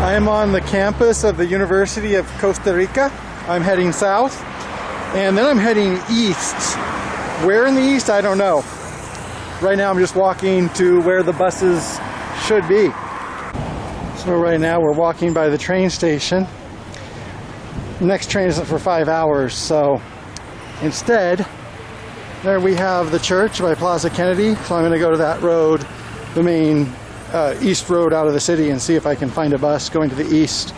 I am on the campus of the University of Costa Rica. I'm heading south, and then I'm heading east. Where in the east, I don't know. Right now I'm just walking to where the buses should be. So right now we're walking by the train station. The next train isn't for 5 hours, so instead, there we have the church by Plaza Kennedy. So I'm going to go to that road, the main east road out of the city, and see if I can find a bus going to the east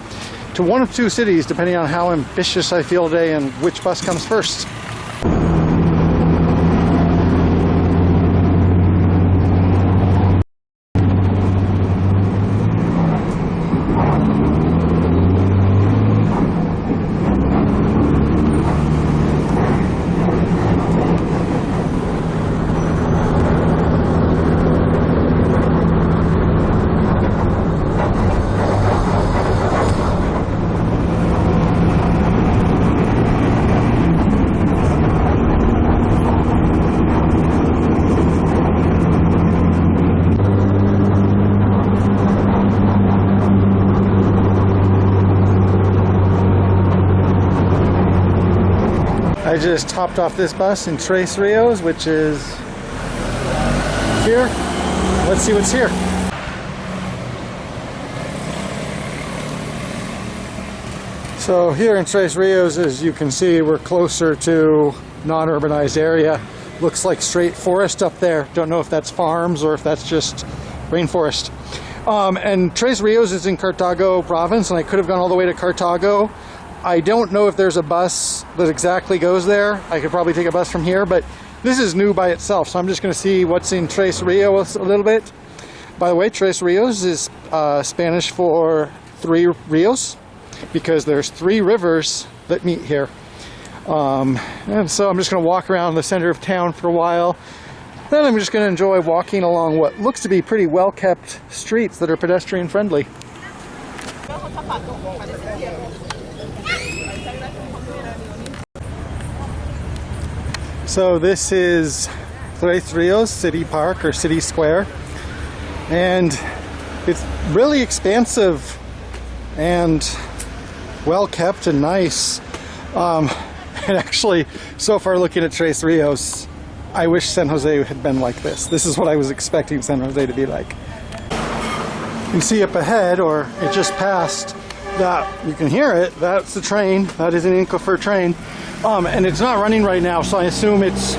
to one of two cities, depending on how ambitious I feel today and which bus comes first. I just hopped off this bus in Rios, which is here. Let's see what's here. So here in Rios, as you can see, we're closer to non-urbanized area. Looks like straight forest up there. Don't know if that's farms or if that's just rainforest. And Rios is in Cartago Province, and I could have gone all the way to Cartago. I don't know if there's a bus that exactly goes there. I could probably take a bus from here, but this is new by itself, so I'm just going to see what's in Rios a little bit. By the way, Rios is Spanish for three rios, because there's three rivers that meet here. And so I'm just going to walk around the center of town for a while. Then I'm just going to enjoy walking along what looks to be pretty well-kept streets that are pedestrian friendly. So this is Rios City Park or City Square, and it's really expansive and well kept and nice. And actually, so far looking at Rios, I wish San Jose had been like this. This is what I was expecting San Jose to be like. You can see up ahead, or it just passed, that you can hear it. That's the train. That is an Incofer train. And it's not running right now, so I assume it's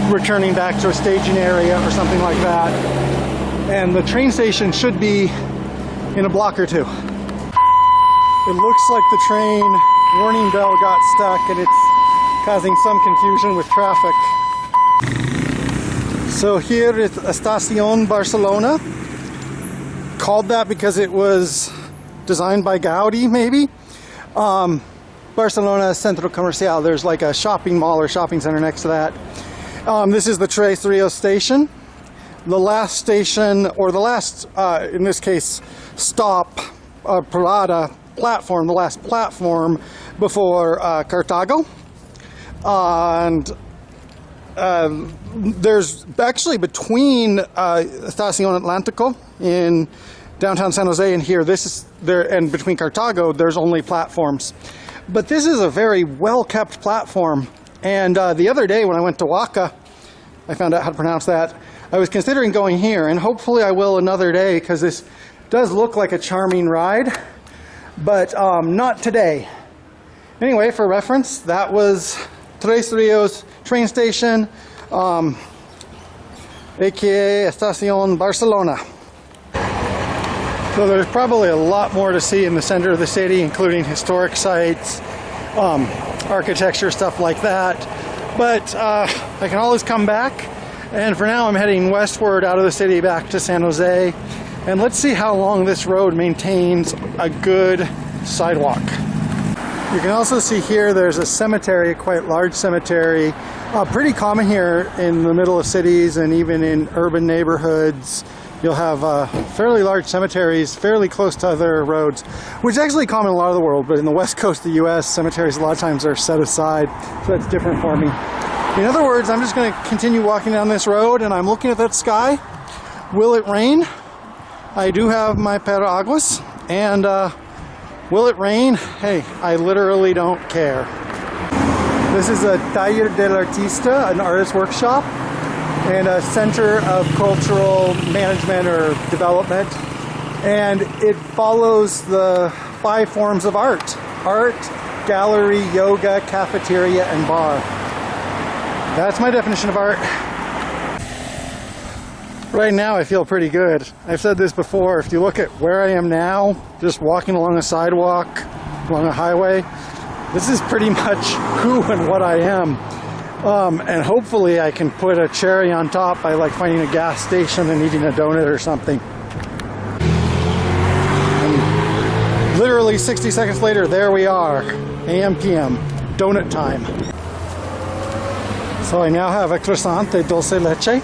returning back to a staging area or something like that. And the train station should be in a block or two. It looks like the train warning bell got stuck and it's causing some confusion with traffic. So here is Estación Barcelona. Called that because it was designed by Gaudi, maybe. Barcelona Centro Comercial. There's like a shopping mall or shopping center next to that. This is the Rios station. The last station, or the last, in this case, stop, parada, platform, the last platform before Cartago. And there's actually between Estación Atlántico in downtown San Jose and here, this is there, and between Cartago, there's only platforms. But this is a very well-kept platform, and the other day when I went to Waka, I found out how to pronounce that. I was considering going here, and hopefully I will another day, because this does look like a charming ride, but not today. Anyway, for reference, that was Rios train station, aka Estación Barcelona. So there's probably a lot more to see in the center of the city, including historic sites, architecture, stuff like that. But I can always come back. And for now, I'm heading westward out of the city back to San Jose. And let's see how long this road maintains a good sidewalk. You can also see here there's a cemetery, a quite large cemetery. Pretty common here in the middle of cities and even in urban neighborhoods. You'll have fairly large cemeteries fairly close to other roads, which is actually common in a lot of the world, but in the west coast of the US, cemeteries a lot of times are set aside, so that's different for me. In other words, I'm just going to continue walking down this road, and I'm looking at that sky. Will it rain? I do have my paraguas, And will it rain? Hey, I literally don't care. This is a Taller del Artista, an artist workshop, and a center of cultural management or development. And it follows the 5 forms of art: art, gallery, yoga, cafeteria, and bar. That's my definition of art. Right now I feel pretty good. I've said this before, if you look at where I am now, just walking along a sidewalk, along a highway, this is pretty much who and what I am. And hopefully I can put a cherry on top by like finding a gas station and eating a donut or something. And literally 60 seconds later, there we are, AM, PM, donut time. So I now have a croissant de dulce leche.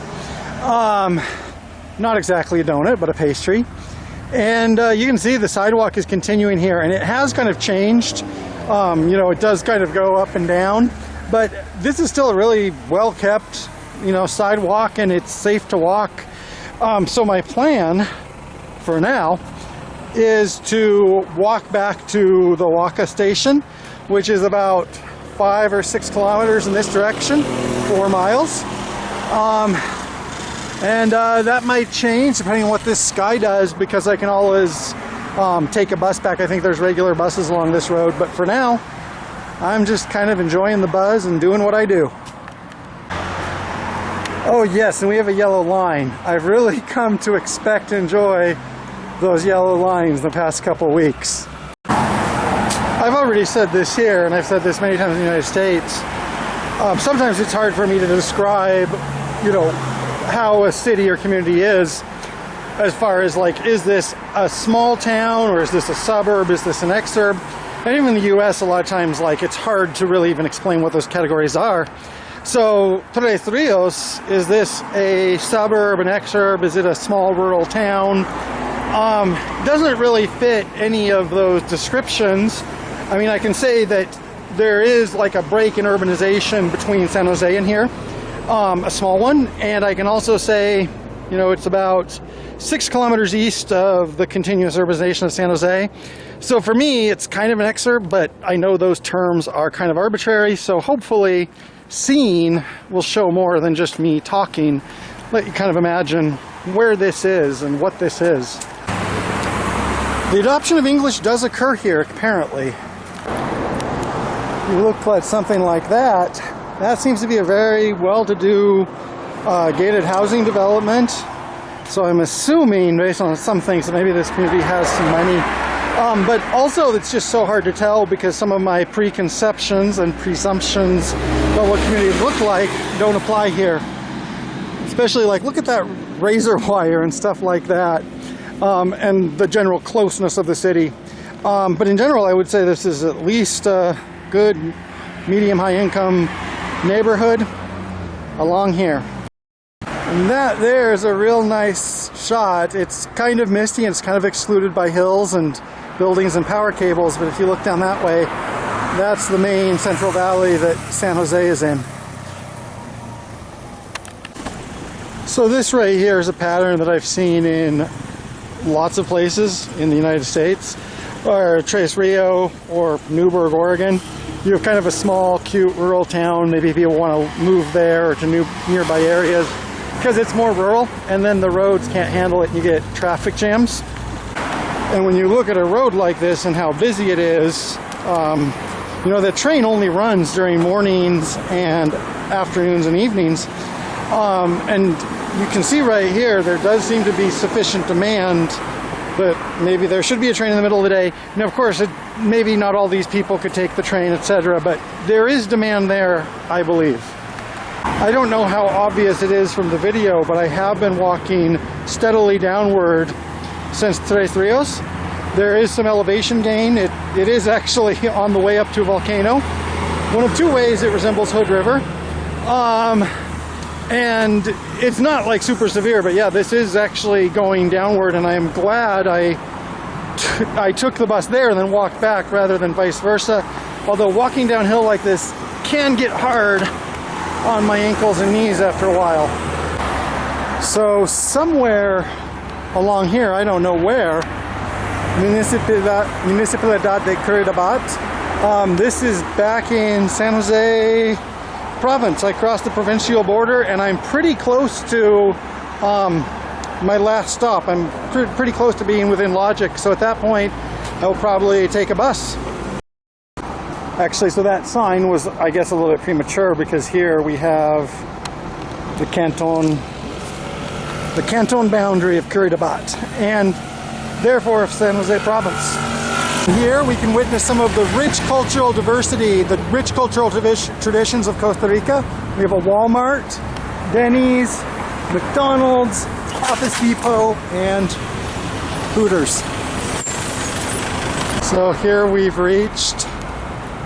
Not exactly a donut, but a pastry. And you can see the sidewalk is continuing here, and it has kind of changed. You know, it does kind of go up and down, but this is still a really well-kept, you know, sidewalk, and it's safe to walk. So my plan for now is to walk back to the Waka station, which is about 5 or 6 kilometers in this direction, 4 miles. And that might change depending on what this sky does, because I can always take a bus back. I think there's regular buses along this road, but for now I'm just kind of enjoying the buzz and doing what I do. Oh yes, and we have a yellow line. I've really come to expect and enjoy those yellow lines the past couple weeks. I've already said this here, and I've said this many times in the United States. Sometimes it's hard for me to describe, you know, how a city or community is, as far as like, is this a small town, or is this a suburb, is this an exurb? And even in the US, a lot of times, like, it's hard to really even explain what those categories are. So Tres Rios, is this a suburb, an exurb, is it a small rural town? Doesn't really fit any of those descriptions. I mean, I can say that there is like a break in urbanization between San Jose and here. A small one, and I can also say, you know, it's about 6 kilometers east of the continuous urbanization of San Jose. So for me, it's kind of an exurb, but I know those terms are kind of arbitrary, so hopefully seeing will show more than just me talking. Let you kind of imagine where this is and what this is. The adoption of English does occur here, apparently. You look at something like that. That seems to be a very well-to-do gated housing development. So I'm assuming, based on some things, that maybe this community has some money. But also, it's just so hard to tell, because some of my preconceptions and presumptions about what communities look like don't apply here. Especially, like, look at that razor wire and stuff like that, and the general closeness of the city. But in general, I would say this is at least a good medium-high income neighborhood along here. And that there is a real nice shot. It's kind of misty and it's kind of excluded by hills and buildings and power cables, but if you look down that way, that's the main central valley that San Jose is in. So this right here is a pattern that I've seen in lots of places in the United States, or Tres Rios or Newburgh, Oregon. You have kind of a small, cute rural town. Maybe people want to move there or to nearby areas because it's more rural, and then the roads can't handle it and you get traffic jams. And when you look at a road like this and how busy it is, you know, the train only runs during mornings and afternoons and evenings. And you can see right here, there does seem to be sufficient demand, but maybe there should be a train in the middle of the day. Now, of course, maybe not all these people could take the train, etc., but there is demand there, I believe. I don't know how obvious it is from the video, but I have been walking steadily downward since Tres Rios. There is some elevation gain. It is actually on the way up to a volcano. One of two ways it resembles Hood River. And it's not like super severe, but yeah, this is actually going downward, and I am glad I took the bus there and then walked back rather than vice versa. Although walking downhill like this can get hard on my ankles and knees after a while. So somewhere along here, I don't know where, Municipalidad de Curridabat. This is back in San Jose Province. I crossed the provincial border and I'm pretty close to my last stop. I'm pretty close to being within logic, so at that point I'll probably take a bus. Actually, so that sign was, I guess, a little bit premature, because here we have the canton boundary of Curridabat and therefore of San Jose Province. Here we can witness some of the rich cultural diversity, the rich cultural traditions of Costa Rica. We have a Walmart, Denny's, McDonald's, Office Depot, and Hooters. So here we've reached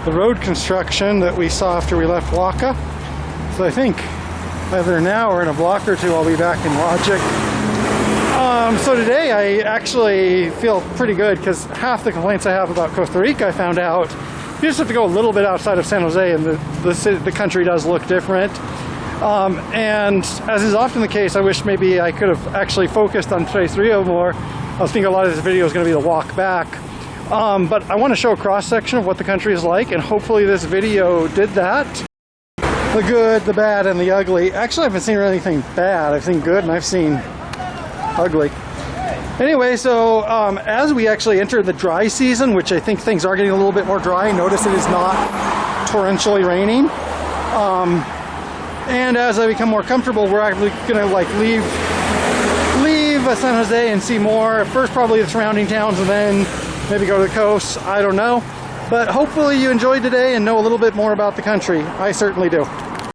the road construction that we saw after we left Waka. So I think either now or in a block or two I'll be back in Logic. So today I actually feel pretty good, because half the complaints I have about Costa Rica, I found out you just have to go a little bit outside of San Jose and the country does look different. And as is often the case, I wish maybe I could have actually focused on Tres Rios more. I was thinking a lot of this video is going to be the walk back. But I want to show a cross-section of what the country is like, and hopefully this video did that. The good, the bad, and the ugly. Actually, I haven't seen anything bad. I've seen good and I've seen ugly. Anyway, so as we actually enter the dry season, which I think things are getting a little bit more dry, notice it is not torrentially raining. And as I become more comfortable, we're actually gonna leave San Jose and see more. First probably the surrounding towns and then maybe go to the coast. I don't know. But hopefully you enjoyed today and know a little bit more about the country. I certainly do.